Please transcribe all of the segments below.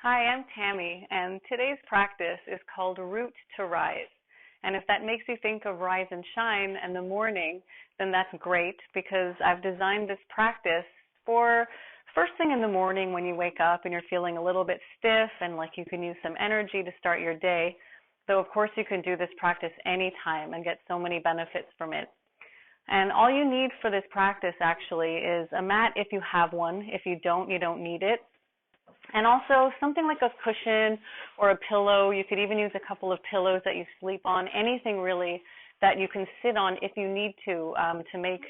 Hi, I'm Tammy, and today's practice is called Root to Rise. And if that makes you think of Rise and Shine and the morning, then that's great because I've designed this practice for first thing in the morning when you wake up and you're feeling a little bit stiff and like you can use some energy to start your day. Though, of course, you can do this practice anytime and get so many benefits from it. And all you need for this practice actually is a mat if you have one. If you don't need it. And also something like a cushion or a pillow. You could even use a couple of pillows that you sleep on, anything really that you can sit on if you need to make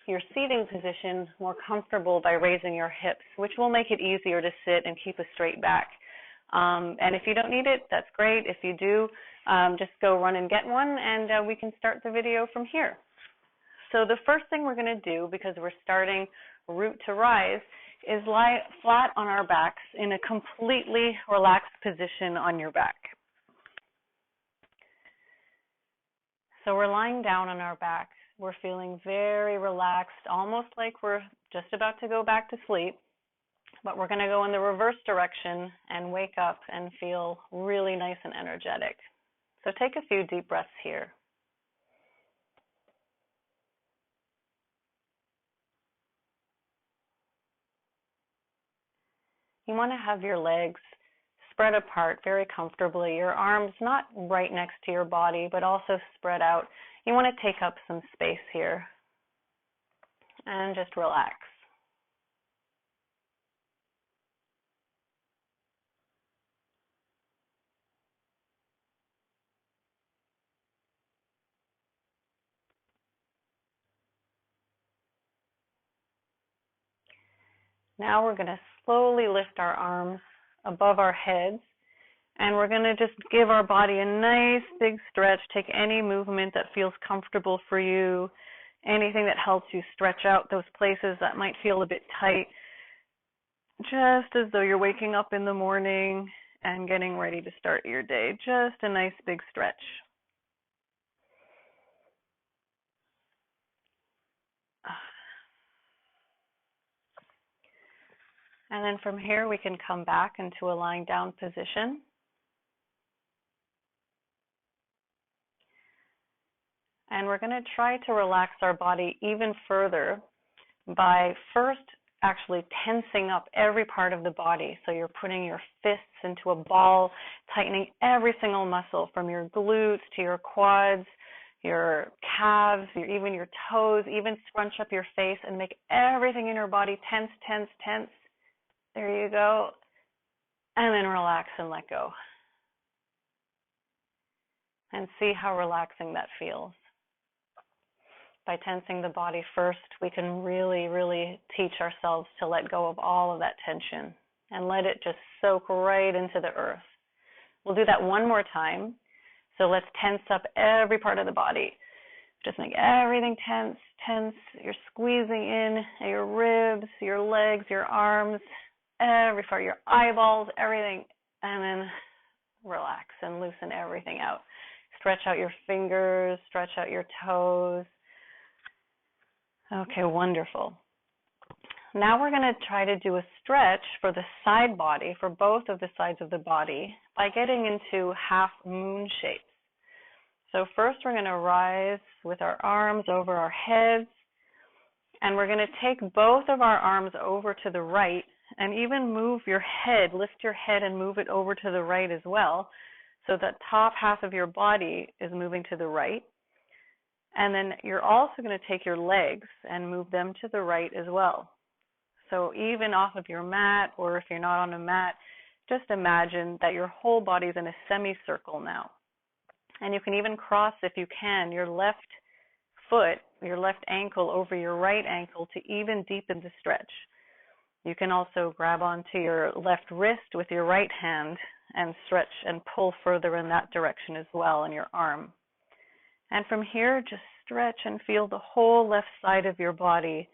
your seating position more comfortable by raising your hips, which will make it easier to sit and keep a straight back. And if you don't need it, that's great. If you do, just go run and get one, and we can start the video from here. So the first thing we're going to do, because we're starting Root to Rise, is lie flat on our backs in a completely relaxed position on your back. So we're lying down on our back. We're feeling very relaxed, almost like we're just about to go back to sleep, but we're going to go in the reverse direction and wake up and feel really nice and energetic. So take a few deep breaths here. You want to have your legs spread apart very comfortably, your arms not right next to your body, but also spread out. You want to take up some space here and just relax. Now we're going to slowly lift our arms above our heads, and we're going to just give our body a nice big stretch. Take any movement that feels comfortable for you, anything that helps you stretch out those places that might feel a bit tight, just as though you're waking up in the morning and getting ready to start your day. Just a nice big stretch. And then from here, we can come back into a lying down position. And we're going to try to relax our body even further by first actually tensing up every part of the body. So you're putting your fists into a ball, tightening every single muscle from your glutes to your quads, your calves, even your toes, even scrunch up your face and make everything in your body tense, tense, tense. There you go. And then relax and let go. And see how relaxing that feels. By tensing the body first, we can really, really teach ourselves to let go of all of that tension and let it just soak right into the earth. We'll do that one more time. So let's tense up every part of the body. Just make everything tense, tense. You're squeezing in your ribs, your legs, your arms, every part, your eyeballs, everything, and then relax and loosen everything out. Stretch out your fingers, stretch out your toes. Okay, wonderful. Now we're going to try to do a stretch for the side body, for both of the sides of the body, by getting into half moon shapes. So first we're going to rise with our arms over our heads, and we're going to take both of our arms over to the right and even move your head, lift your head and move it over to the right as well, so that top half of your body is moving to the right. And then you're also going to take your legs and move them to the right as well. So even off of your mat, or if you're not on a mat, just imagine that your whole body is in a semicircle now. And you can even cross, if you can, your left foot, your left ankle over your right ankle to even deepen the stretch. You can also grab onto your left wrist with your right hand and stretch and pull further in that direction as well in your arm. And from here, just stretch and feel the whole left side of your body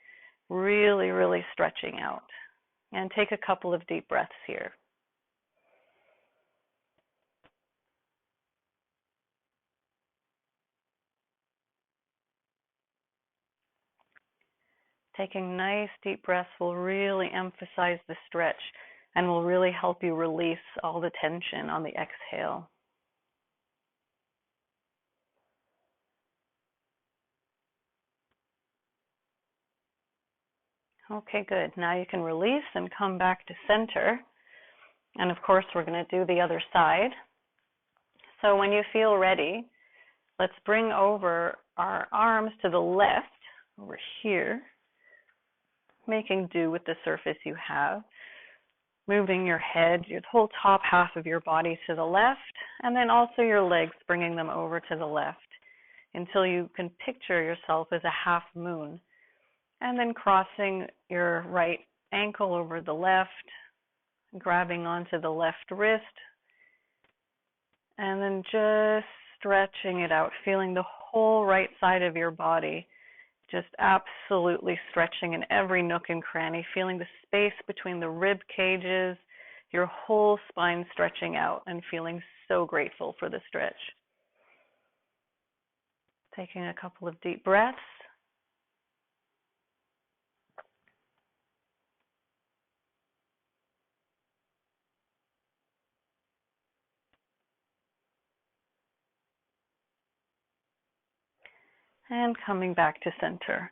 really, really stretching out. And take a couple of deep breaths here. Taking nice deep breaths will really emphasize the stretch. and will really help you release all the tension on the exhale. Okay, good. Now you can release and come back to center. And of course, we're going to do the other side. So when you feel ready, let's bring over our arms to the left, over here, making do with the surface you have. Moving your head, your whole top half of your body to the left, and then also your legs, bringing them over to the left until you can picture yourself as a half moon. And then crossing your right ankle over the left, grabbing onto the left wrist, and then just stretching it out, feeling the whole right side of your body just absolutely stretching in every nook and cranny, feeling the space between the rib cages, your whole spine stretching out, and feeling so grateful for the stretch. Taking a couple of deep breaths. And coming back to center.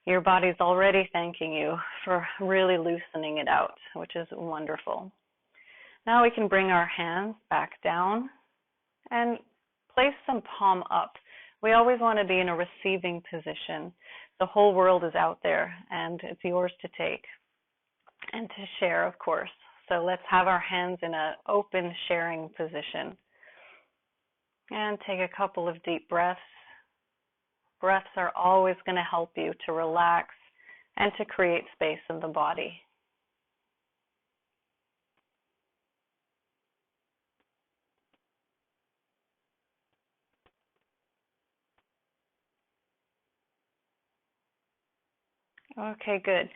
Your body's already thanking you for really loosening it out, which is wonderful. Now we can bring our hands back down and place some palm up. We always want to be in a receiving position. The whole world is out there, and it's yours to take and to share, of course. So let's have our hands in an open sharing position. And take a couple of deep breaths. Breaths are always going to help you to relax and to create space in the body. Okay, good.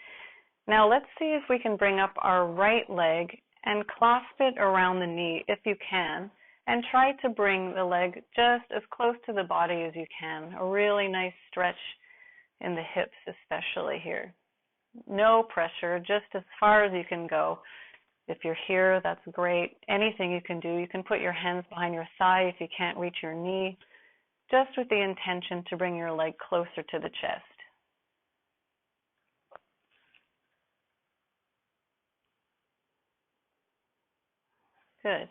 Now let's see if we can bring up our right leg and clasp it around the knee if you can, and try to bring the leg just as close to the body as you can. A really nice stretch in the hips especially here. No pressure, just as far as you can go. If you're here, that's great. Anything you can do. You can put your hands behind your thigh if you can't reach your knee, just with the intention to bring your leg closer to the chest. Good.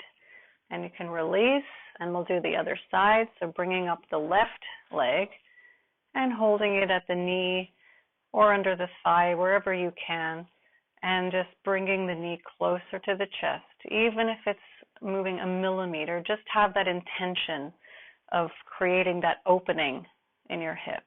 And you can release, and we'll do the other side. So bringing up the left leg and holding it at the knee or under the thigh, wherever you can, and just bringing the knee closer to the chest. Even if it's moving a millimeter, just have that intention of creating that opening in your hip.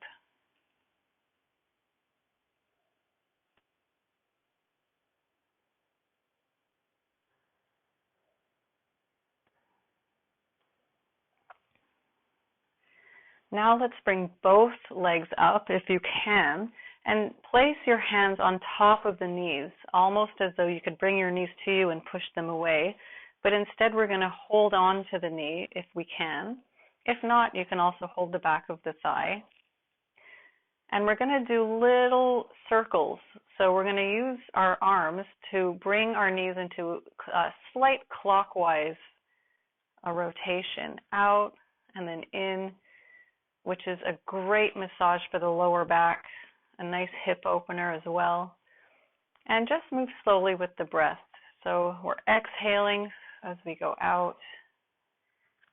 Now let's bring both legs up if you can, and place your hands on top of the knees, almost as though you could bring your knees to you and push them away. But instead we're going to hold on to the knee if we can. If not, you can also hold the back of the thigh. And we're going to do little circles. So we're going to use our arms to bring our knees into a slight clockwise rotation, out and then in, which is a great massage for the lower back, a nice hip opener as well. And just move slowly with the breath. So we're exhaling as we go out,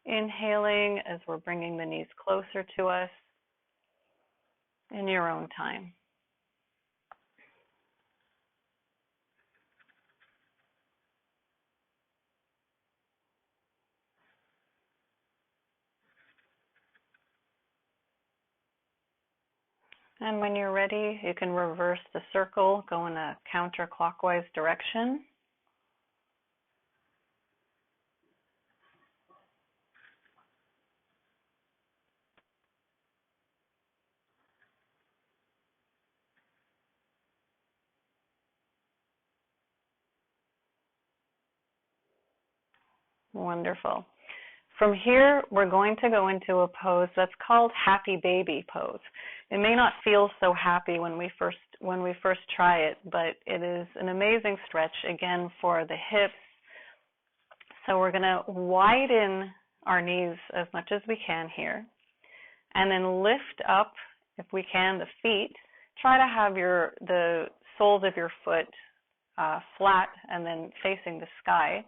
inhaling as we're bringing the knees closer to us in your own time. And when you're ready, you can reverse the circle, go in a counterclockwise direction. Wonderful. From here, we're going to go into a pose that's called happy baby pose. It may not feel so happy when we first try it, but it is an amazing stretch, again, for the hips. So we're going to widen our knees as much as we can here, and then lift up, if we can, the feet. Try to have the soles of your foot flat and then facing the sky.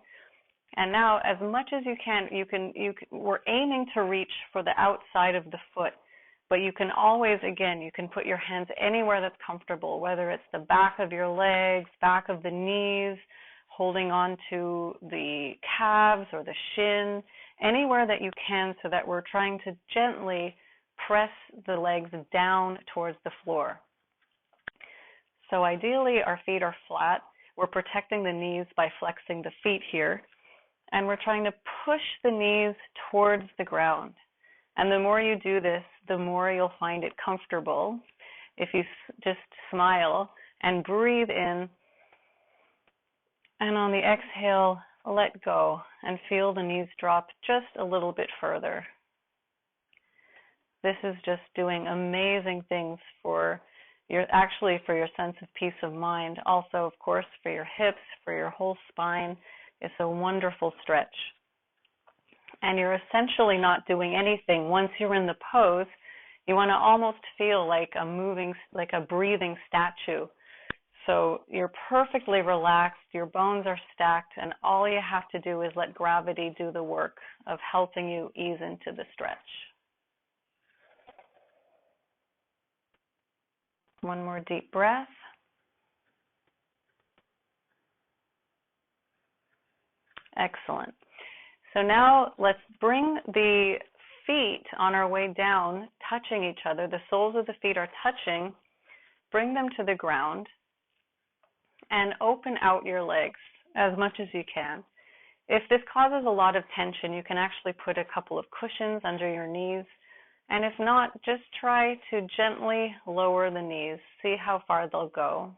And now, as much as you can, we're aiming to reach for the outside of the foot, but you can always, again, you can put your hands anywhere that's comfortable, whether it's the back of your legs, back of the knees, holding on to the calves or the shin, anywhere that you can, so that we're trying to gently press the legs down towards the floor. So ideally, our feet are flat. We're protecting the knees by flexing the feet here. And we're trying to push the knees towards the ground. And the more you do this, the more you'll find it comfortable. If you just smile and breathe in, and on the exhale, let go and feel the knees drop just a little bit further. This is just doing amazing things for your sense of peace of mind. Also, of course, for your hips, for your whole spine. It's a wonderful stretch. And you're essentially not doing anything. Once you're in the pose, you want to almost feel like a breathing statue. So you're perfectly relaxed, your bones are stacked, and all you have to do is let gravity do the work of helping you ease into the stretch. One more deep breath. Excellent. So now let's bring the feet on our way down, touching each other. The soles of the feet are touching. Bring them to the ground and open out your legs as much as you can. If this causes a lot of tension, you can actually put a couple of cushions under your knees. And if not, just try to gently lower the knees. See how far they'll go.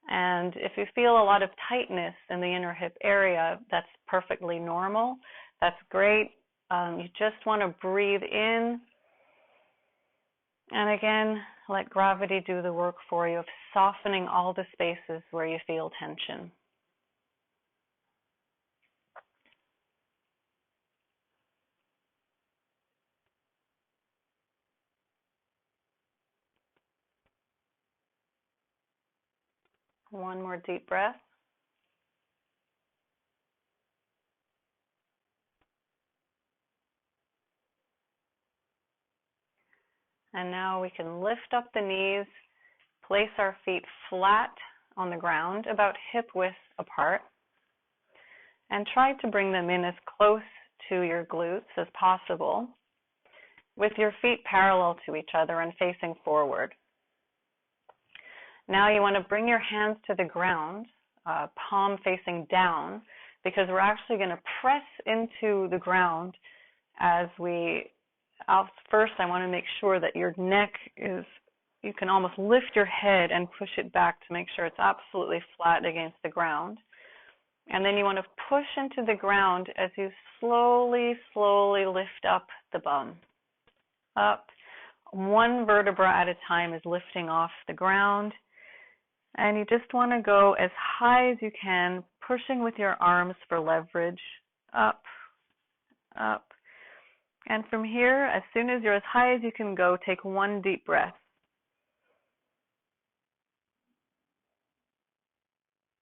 And if you feel a lot of tightness in the inner hip area, that's perfectly normal. That's great. You just want to breathe in. And again, let gravity do the work for you of softening all the spaces where you feel tension. One more deep breath. And now we can lift up the knees, place our feet flat on the ground, about hip width apart, and try to bring them in as close to your glutes as possible, with your feet parallel to each other and facing forward. Now you want to bring your hands to the ground, palm facing down, because we're actually going to press into the ground as first I want to make sure that your neck you can almost lift your head and push it back to make sure it's absolutely flat against the ground. And then you want to push into the ground as you slowly, slowly lift up the bum. Up. One vertebra at a time is lifting off the ground. And you just want to go as high as you can, pushing with your arms for leverage. Up, up. And from here, as soon as you're as high as you can go, take one deep breath.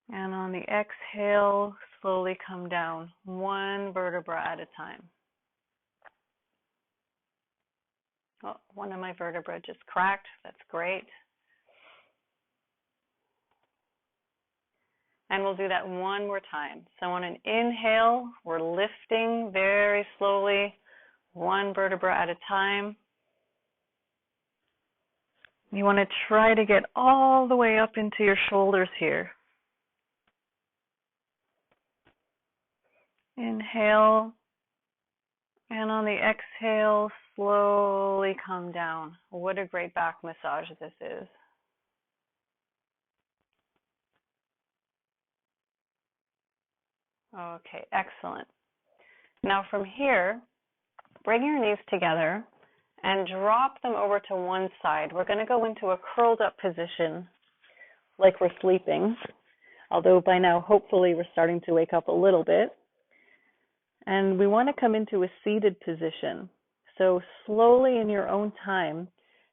And on the exhale, slowly come down, one vertebra at a time. Oh, one of my vertebrae just cracked. That's great. And we'll do that one more time. So on an inhale, we're lifting very slowly, one vertebra at a time. You want to try to get all the way up into your shoulders here. Inhale, and on the exhale, slowly come down. What a great back massage this is. Okay, excellent. Now from here, bring your knees together and drop them over to one side. We're going to go into a curled up position like we're sleeping, although by now hopefully we're starting to wake up a little bit. And we want to come into a seated position. So slowly in your own time,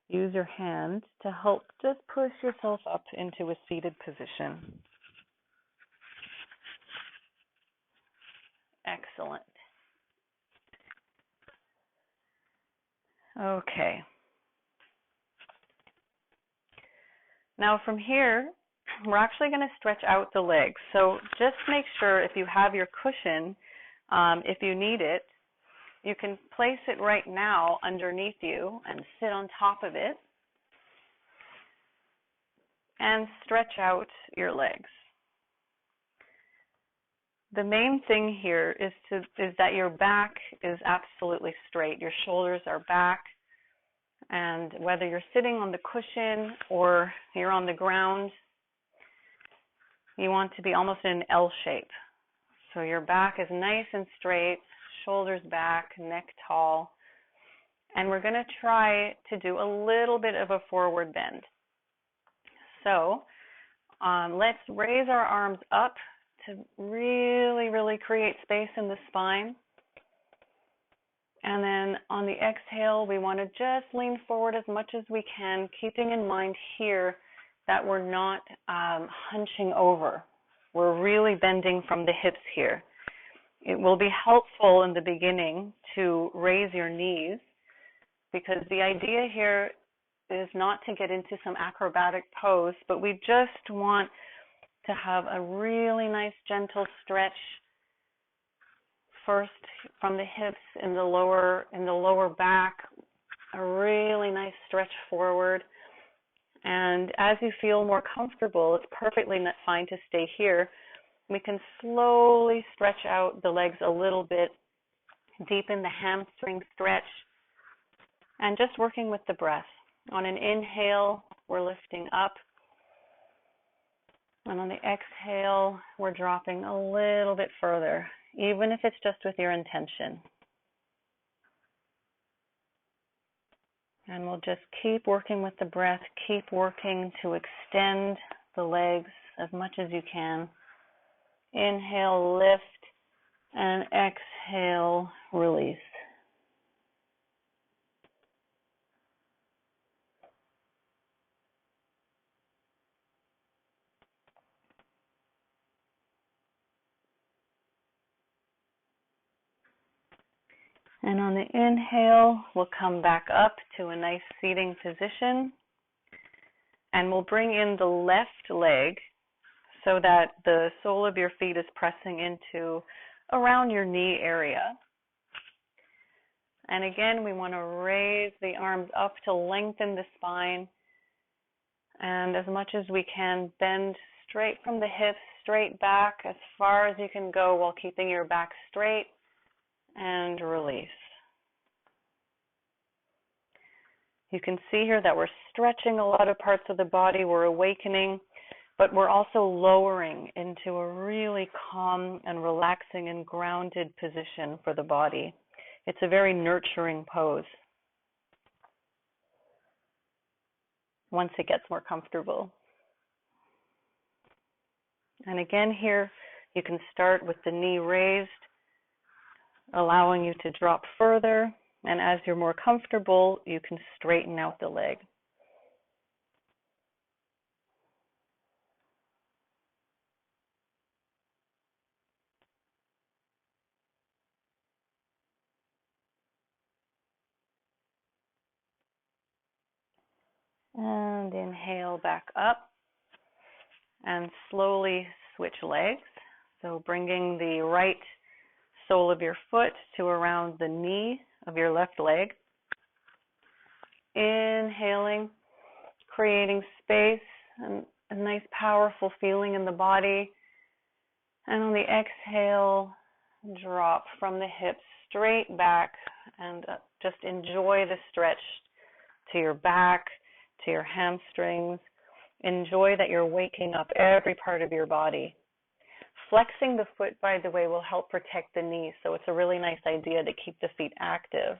use your hand to help just push yourself up into a seated position. Excellent. Okay. Now from here, we're actually going to stretch out the legs. So just make sure if you have your cushion, if you need it, you can place it right now underneath you and sit on top of it and stretch out your legs. The main thing here is that your back is absolutely straight. Your shoulders are back, and whether you're sitting on the cushion or you're on the ground, you want to be almost in an L shape. So your back is nice and straight, shoulders back, neck tall. And we're going to try to do a little bit of a forward bend. So let's raise our arms up to really, really create space in the spine. And then on the exhale, we want to just lean forward as much as we can, keeping in mind here that we're not hunching over. We're really bending from the hips here. It will be helpful in the beginning to raise your knees, because the idea here is not to get into some acrobatic pose, but we just want to have a really nice gentle stretch first from the hips in the lower back, a really nice stretch forward. And as you feel more comfortable, it's perfectly fine to stay here. We can slowly stretch out the legs a little bit, deepen the hamstring stretch, and just working with the breath. On an inhale, we're lifting up. And on the exhale, we're dropping a little bit further, even if it's just with your intention. And we'll just keep working with the breath, keep working to extend the legs as much as you can. Inhale, lift, and exhale, release. And on the inhale, we'll come back up to a nice seating position. And we'll bring in the left leg so that the sole of your feet is pressing into around your knee area. And again, we want to raise the arms up to lengthen the spine. And as much as we can, bend straight from the hips, straight back as far as you can go while keeping your back straight, and release. You can see here that we're stretching a lot of parts of the body, we're awakening, but we're also lowering into a really calm and relaxing and grounded position for the body. It's a very nurturing pose once it gets more comfortable. And again here, you can start with the knee raised, allowing you to drop further. And as you're more comfortable, you can straighten out the leg. And inhale back up and slowly switch legs. So bringing the right sole of your foot to around the knee of your left leg. Inhaling, creating space and a nice powerful feeling in the body. And on the exhale, drop from the hips straight back and just enjoy the stretch to your back, to your hamstrings. Enjoy that you're waking up every part of your body. Flexing the foot, by the way, will help protect the knee, so it's a really nice idea to keep the feet active.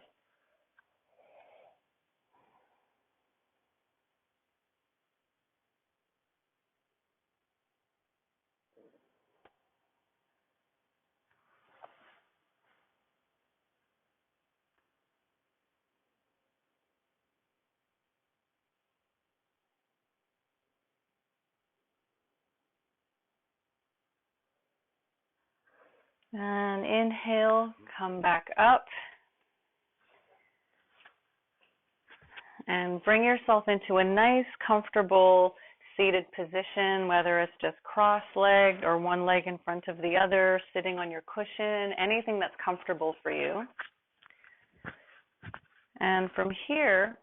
And inhale, come back up. And bring yourself into a nice, comfortable seated position, whether it's just cross-legged or one leg in front of the other, sitting on your cushion, anything that's comfortable for you. And from here,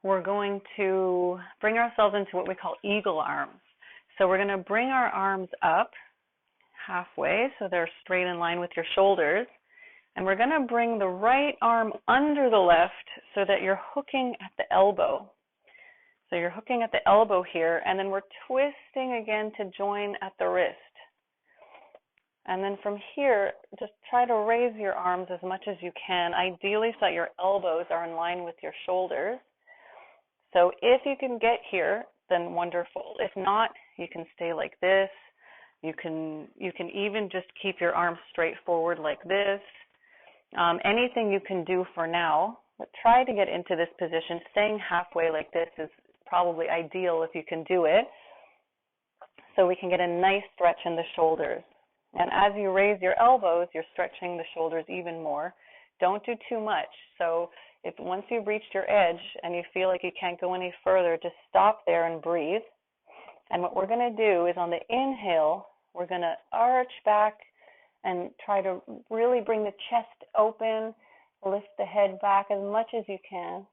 we're going to bring ourselves into what we call eagle arms. So we're going to bring our arms up halfway so they're straight in line with your shoulders. And we're going to bring the right arm under the left so that you're hooking at the elbow. So you're hooking at the elbow here, and then we're twisting again to join at the wrist. And then from here, just try to raise your arms as much as you can, ideally so that your elbows are in line with your shoulders. So if you can get here, then wonderful. If not, you can stay like this. You can even just keep your arms straight forward like this. Anything you can do for now, but try to get into this position. Staying halfway like this is probably ideal if you can do it, so we can get a nice stretch in the shoulders. And as you raise your elbows, you're stretching the shoulders even more. Don't do too much. So if once you've reached your edge and you feel like you can't go any further, just stop there and breathe. And what we're going to do is on the inhale, we're going to arch back and try to really bring the chest open, lift the head back as much as you can.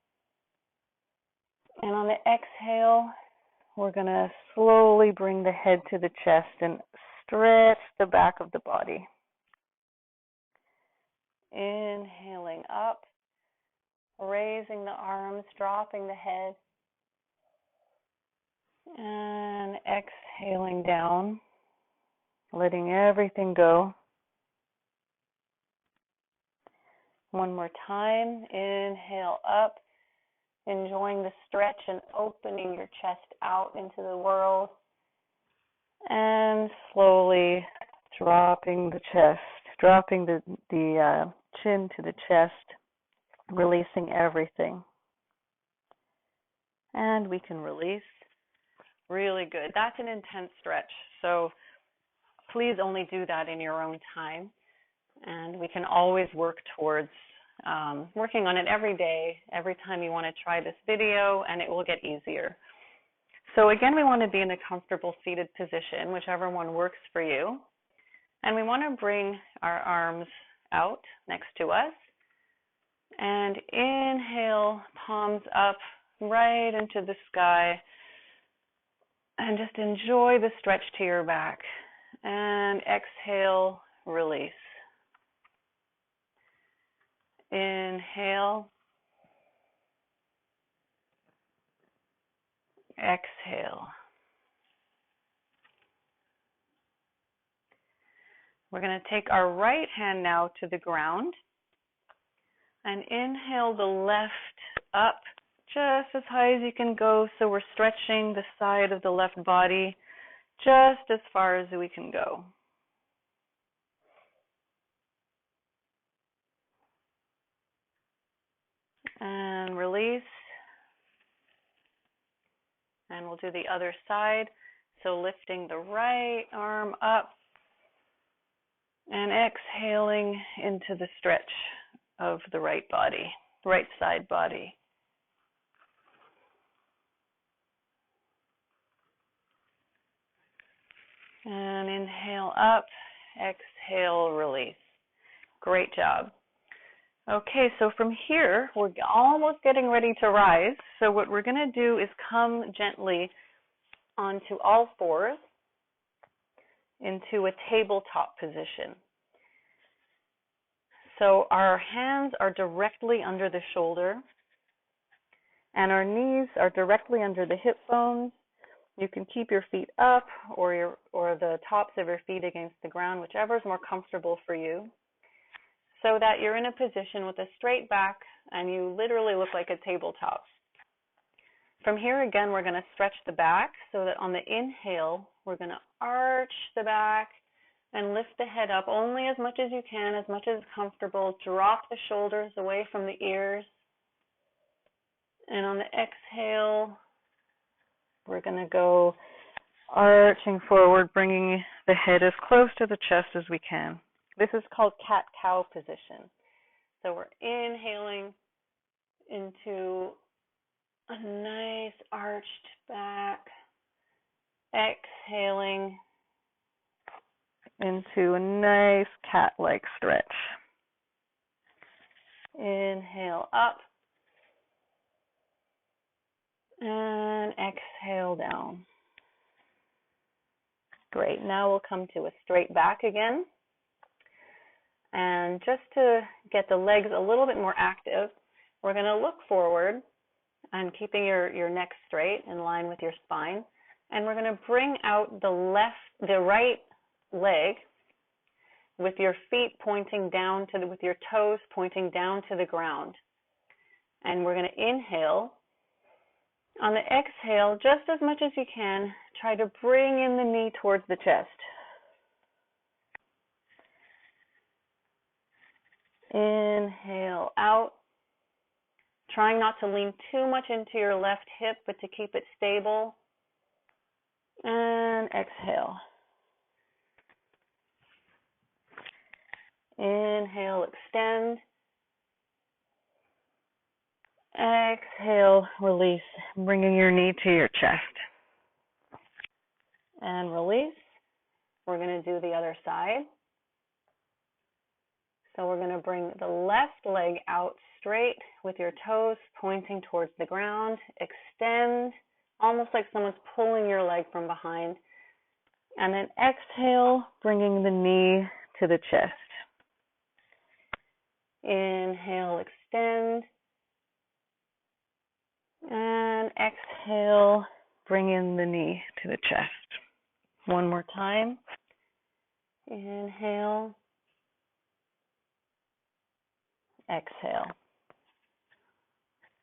And on the exhale, we're going to slowly bring the head to the chest and stretch the back of the body. Inhaling up, raising the arms, dropping the head, and exhaling down, letting everything go. One more time, inhale up, enjoying the stretch and opening your chest out into the world, and slowly dropping the chest, dropping the chin to the chest, releasing everything. And we can release. Really good. That's an intense stretch, so please only do that in your own time. And we can always work towards working on it every day, every time you want to try this video, and it will get easier. So again, we want to be in a comfortable seated position, whichever one works for you. And we want to bring our arms out next to us. And inhale, palms up right into the sky. And just enjoy the stretch to your back. And exhale, release. Inhale. Exhale. We're going to take our right hand now to the ground and inhale the left up just as high as you can go. So we're stretching the side of the left body just as far as we can go. And release. And we'll do the other side. So lifting the right arm up and exhaling into the stretch of the right body, right side body. And inhale up, exhale, release. Great job. Okay, so from here, we're almost getting ready to rise. So what we're going to do is come gently onto all fours into a tabletop position. So our hands are directly under the shoulder, and our knees are directly under the hip bones, You can keep your feet up or the tops of your feet against the ground, whichever is more comfortable for you, so that you're in a position with a straight back and you literally look like a tabletop. From here, again, we're going to stretch the back so that on the inhale, we're going to arch the back and lift the head up only as much as you can, as much as comfortable. Drop the shoulders away from the ears. And on the exhale, we're going to go arching forward, bringing the head as close to the chest as we can. This is called cat-cow position. So we're inhaling into a nice arched back, exhaling into a nice cat-like stretch. Inhale up and exhale down. Great. Now we'll come to a straight back again. And just to get the legs a little bit more active, we're going to look forward and keeping your neck straight in line with your spine. And we're going to bring out the right leg with your feet pointing down with your toes pointing down to the ground. And we're going to inhale. On the exhale, just as much as you can, try to bring in the knee towards the chest. Inhale out. Trying not to lean too much into your left hip, but to keep it stable. And exhale. Inhale, extend. Exhale, release, bringing your knee to your chest. And release. We're going to do the other side. So we're going to bring the left leg out straight with your toes pointing towards the ground. Extend, almost like someone's pulling your leg from behind. And then exhale, bringing the knee to the chest. Inhale, extend. And exhale, bring in the knee to the chest. One more time. Inhale. Exhale.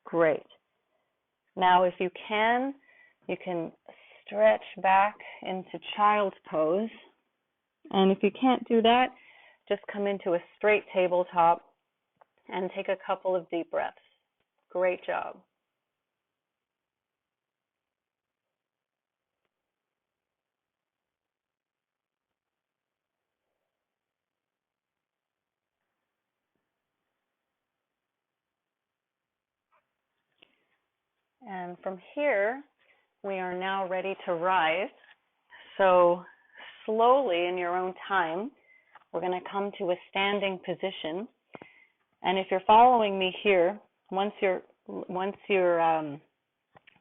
Great. Now, if you can stretch back into child's pose. And if you can't do that, just come into a straight tabletop and take a couple of deep breaths. Great job. And from here, we are now ready to rise. So slowly, in your own time, we're going to come to a standing position. And if you're following me here, once your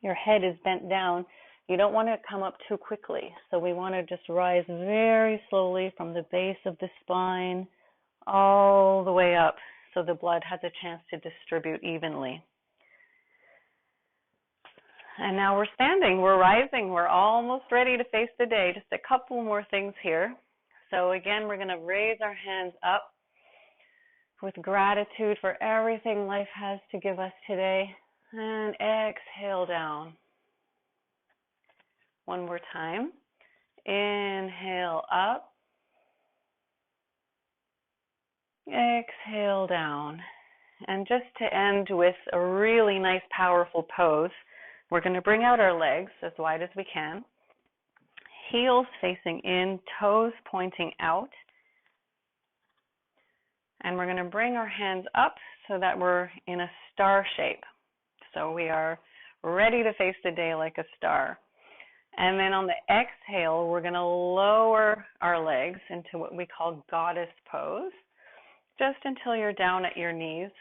head is bent down, you don't want to come up too quickly. So we want to just rise very slowly from the base of the spine all the way up so the blood has a chance to distribute evenly. And now we're standing, we're rising, we're almost ready to face the day. Just a couple more things here. So again, we're going to raise our hands up with gratitude for everything life has to give us today. And exhale down. One more time. Inhale up. Exhale down. And just to end with a really nice, powerful pose, we're going to bring out our legs as wide as we can. Heels facing in, toes pointing out. And we're going to bring our hands up so that we're in a star shape. So we are ready to face the day like a star. And then on the exhale, we're going to lower our legs into what we call goddess pose, just until you're down at your knees,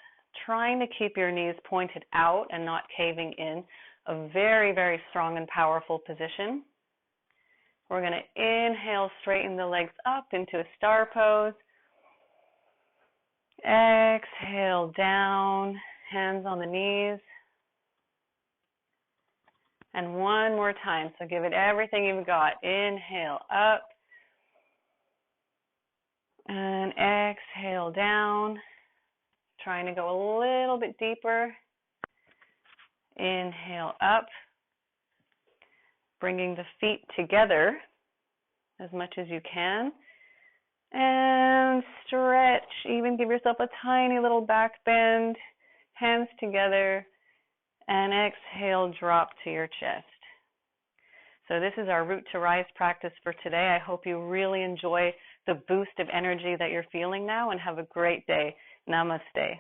trying to keep your knees pointed out and not caving in. A very, very strong and powerful position. We're going to inhale, straighten the legs up into a star pose. Exhale down, hands on the knees. And one more time. So give it everything you've got. Inhale up. And exhale down. Trying to go a little bit deeper. Inhale up. Bringing the feet together as much as you can. And stretch. Even give yourself a tiny little back bend. Hands together. And exhale, drop to your chest. So this is our Root to Rise practice for today. I hope you really enjoy the boost of energy that you're feeling now and have a great day. Namaste.